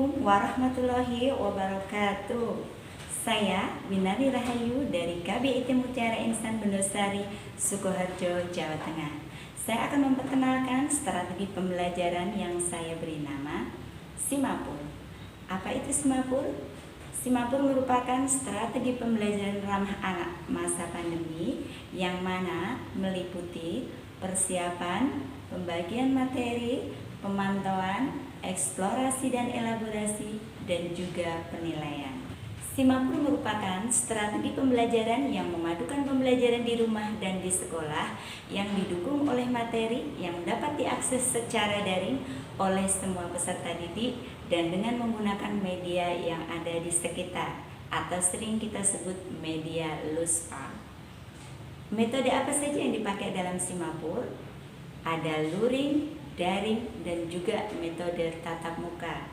Assalamualaikum warahmatullahi wabarakatuh. Saya Winari Rahayu dari KBIT Mutiara Insan Bendosari, Sukoharjo, Jawa Tengah. Saya akan memperkenalkan strategi pembelajaran yang saya beri nama Simapur. Apa itu Simapur? Simapur merupakan strategi pembelajaran ramah anak masa pandemi yang mana meliputi persiapan, pembagian materi, pemantauan, eksplorasi dan elaborasi, dan juga penilaian. Simapur merupakan strategi pembelajaran yang memadukan pembelajaran di rumah dan di sekolah yang didukung oleh materi yang dapat diakses secara daring oleh semua peserta didik dan dengan menggunakan media yang ada di sekitar atau sering kita sebut media LUSPA. Metode apa saja yang dipakai dalam Simapur? Ada luring, daring, dan juga metode tatap muka.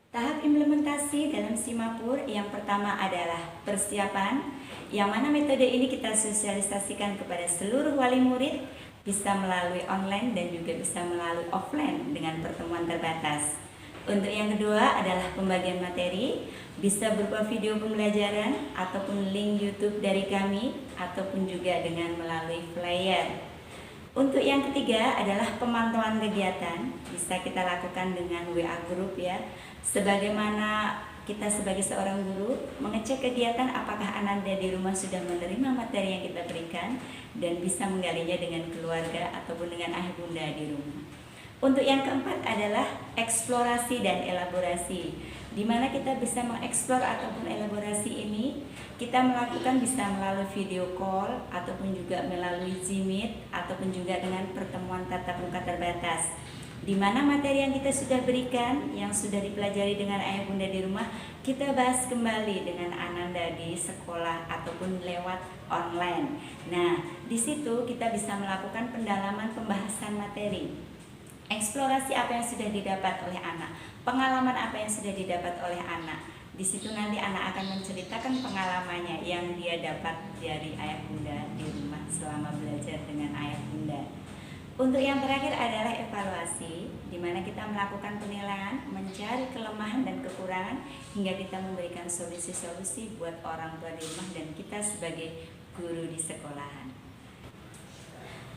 Tahap implementasi dalam Simapur yang pertama adalah persiapan, yang mana metode ini kita sosialisasikan kepada seluruh wali murid, bisa melalui online dan juga bisa melalui offline dengan pertemuan terbatas. Untuk yang kedua adalah pembagian materi, bisa berupa video pembelajaran ataupun link YouTube dari kami ataupun juga dengan melalui flyer. Untuk yang ketiga adalah pemantauan kegiatan, bisa kita lakukan dengan WA group ya. Sebagaimana kita sebagai seorang guru mengecek kegiatan apakah Ananda di rumah sudah menerima materi yang kita berikan dan bisa menggalinya dengan keluarga ataupun dengan ayah bunda di rumah. Untuk yang keempat adalah eksplorasi dan elaborasi, di mana kita bisa mengeksplor ataupun elaborasi ini kita melakukan bisa melalui video call ataupun juga melalui Zoom Meet ataupun juga dengan pertemuan tatap muka terbatas, di mana materi yang kita sudah berikan yang sudah dipelajari dengan ayah bunda di rumah kita bahas kembali dengan Ananda di sekolah ataupun lewat online. Nah, di situ kita bisa melakukan pendalaman pembahasan materi. Eksplorasi apa yang sudah didapat oleh anak, pengalaman apa yang sudah didapat oleh anak. Di situ nanti anak akan menceritakan pengalamannya yang dia dapat dari ayah bunda di rumah selama belajar dengan ayah bunda. Untuk yang terakhir adalah evaluasi, di mana kita melakukan penilaian, mencari kelemahan dan kekurangan hingga kita memberikan solusi-solusi buat orang tua di rumah dan kita sebagai guru di sekolahan.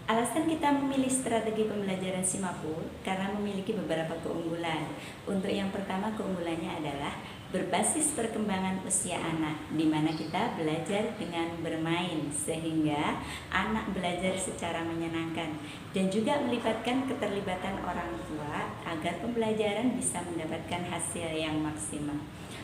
Alasan kita memilih strategi pembelajaran Simapur karena memiliki beberapa keunggulan. Untuk yang pertama, keunggulannya adalah berbasis perkembangan usia anak, di mana kita belajar dengan bermain sehingga anak belajar secara menyenangkan dan juga melibatkan keterlibatan orang tua agar pembelajaran bisa mendapatkan hasil yang maksimal.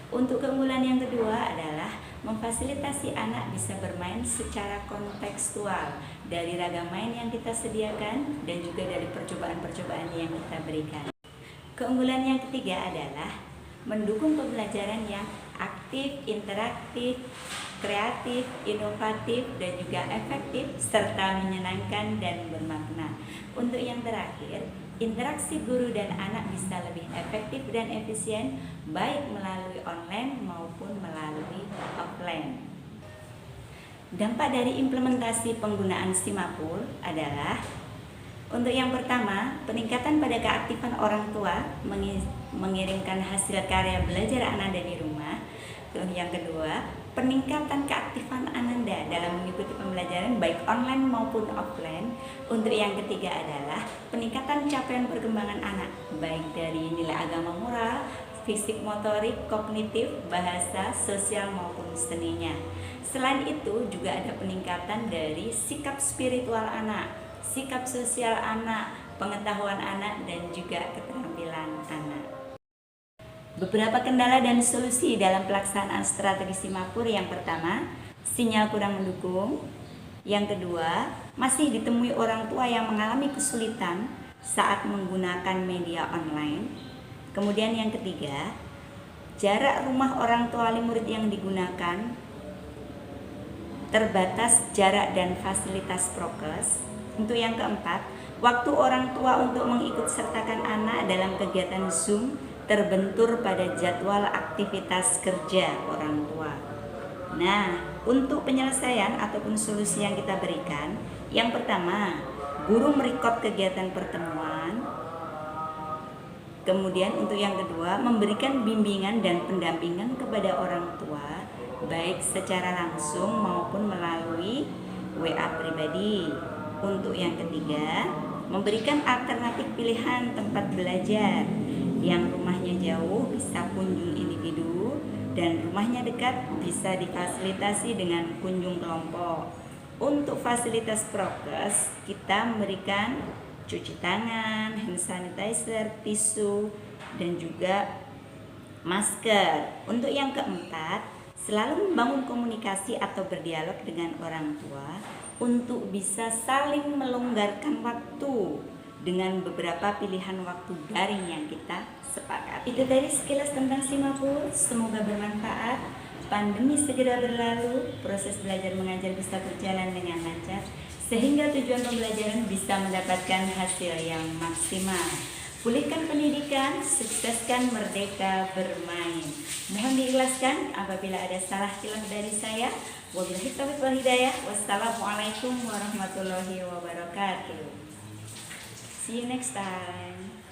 Untuk keunggulan yang kedua adalah memfasilitasi anak bisa bermain secara kontekstual dari ragam main yang kita sediakan dan juga dari percobaan-percobaan yang kita berikan. Keunggulan yang ketiga adalah mendukung pembelajaran yang aktif, interaktif, kreatif, inovatif, dan juga efektif serta menyenangkan dan bermakna. Untuk yang terakhir, interaksi guru dan anak bisa lebih efektif dan efisien baik melalui online maupun melalui offline. Dampak dari implementasi penggunaan Simapur adalah untuk yang pertama, peningkatan pada keaktifan orang tua mengirimkan hasil karya belajar Ananda di rumah. Untuk yang kedua, peningkatan keaktifan Ananda dalam mengikuti pembelajaran baik online maupun offline. Untuk yang ketiga adalah peningkatan capaian perkembangan anak baik dari nilai agama moral, fisik motorik, kognitif, bahasa, sosial maupun seninya. Selain itu juga ada peningkatan dari sikap spiritual anak, sikap sosial anak, pengetahuan anak, dan juga keterampilan anak. Beberapa kendala dan solusi dalam pelaksanaan strategi Simapur. Yang pertama, sinyal kurang mendukung. Yang kedua, masih ditemui orang tua yang mengalami kesulitan saat menggunakan media online. Kemudian yang ketiga, jarak rumah orang tua wali murid yang digunakan terbatas jarak dan fasilitas prokes. Untuk yang keempat, waktu orang tua untuk mengikut sertakan anak dalam kegiatan Zoom terbentur pada jadwal aktivitas kerja orang tua. Nah, untuk penyelesaian ataupun solusi yang kita berikan, yang pertama, guru merekod kegiatan pertemuan, Kemudian untuk yang kedua, memberikan bimbingan dan pendampingan kepada orang tua, baik secara langsung maupun melalui WA pribadi. Untuk yang ketiga, memberikan alternatif pilihan tempat belajar. Yang rumahnya jauh bisa kunjung individu, dan rumahnya dekat bisa difasilitasi dengan kunjung kelompok. Untuk fasilitas prokes, kita memberikan cuci tangan, hand sanitizer, tisu, dan juga masker. Untuk yang keempat, selalu membangun komunikasi atau berdialog dengan orang tua untuk bisa saling melonggarkan waktu dengan beberapa pilihan waktu daring yang kita sepakat. Itu tadi sekilas tentang Simapur, semoga bermanfaat. Pandemi segera berlalu, proses belajar mengajar bisa berjalan dengan lancar, sehingga tujuan pembelajaran bisa mendapatkan hasil yang maksimal. Pulihkan pendidikan, sukseskan merdeka bermain. Mohon diikhlaskan apabila ada salah hilaf dari saya. Wabillahi taufiq wal hidayah. Wassalamualaikum warahmatullahi wabarakatuh. See you next time.